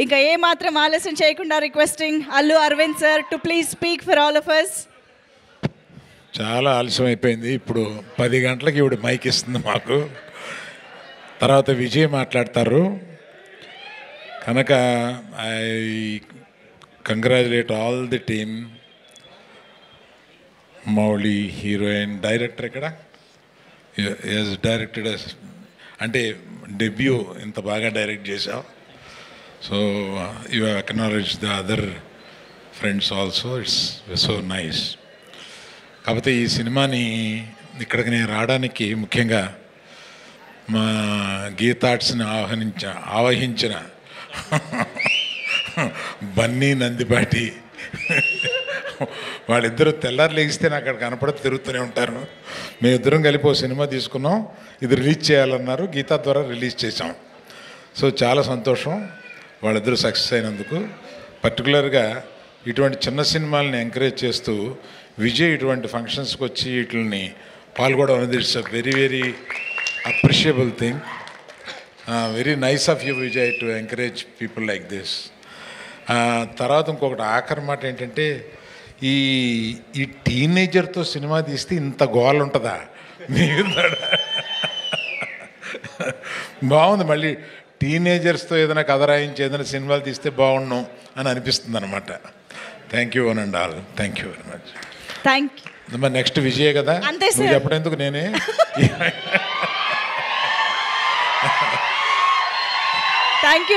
ఇంకా ఏ మాత్రం ఆలస్యం చేయకుండా requesting Allu Aravind sir to please speak for all of us. చాలా ఆలస్యం అయిపోయింది. ఇప్పుడు 10 గంటలకి ఇవిడ మైక్ ఇస్తుంది మాకు. తర్వాత విజయ్ మాట్లాడతారు కనుక I congratulate all the team. Mouli heroine, director ఇక్కడ డైరెక్టెడ్ అంటే డెబ్యూ ఇంత బాగా డైరెక్ట్ చేసావు. So you acknowledge the other friends also, it's so nice. కాకపోతే ఈ సినిమాని ఇక్కడికి నేను రావడానికి ముఖ్యంగా మా గీతార్ట్స్ని ఆవహించిన బన్నీ నందిపాటి వాళ్ళిద్దరూ తెల్లారు లెగిస్తే నాకు అక్కడ కనపడి తిరుగుతూనే ఉంటారు. మేమిద్దరం కలిపి ఓ సినిమా తీసుకున్నాం, ఇది రిలీజ్ చేయాలన్నారు, గీతా ద్వారా రిలీజ్ చేసాం. సో చాలా సంతోషం వాళ్ళిద్దరూ సక్సెస్ అయినందుకు. పర్టికులర్గా ఇటువంటి చిన్న సినిమాలని ఎంకరేజ్ చేస్తూ విజయ్ ఇటువంటి ఫంక్షన్స్కి వచ్చి వీటిని పాల్గొనడం అనేది it's a very very appreciable thing. Very nice of you Vijay to encourage people like this. తర్వాత ఇంకొకటి ఆఖరి మాట ఏంటంటే, ఈ టీనేజర్తో సినిమా తీస్తే ఇంత గోల్ ఉంటుందా? బాగుంది. మళ్ళీ టీనేజర్స్తో ఏదైనా కథ రాయించి ఏదైనా సినిమాలు తీస్తే బాగుండు అని అనిపిస్తుంది అనమాట. Thank you one and all. Thank you very much. Thank you. మరి నెక్స్ట్ విజయ్ కదా, నువ్వు చెప్పడేందుకు నేనే. Thank you.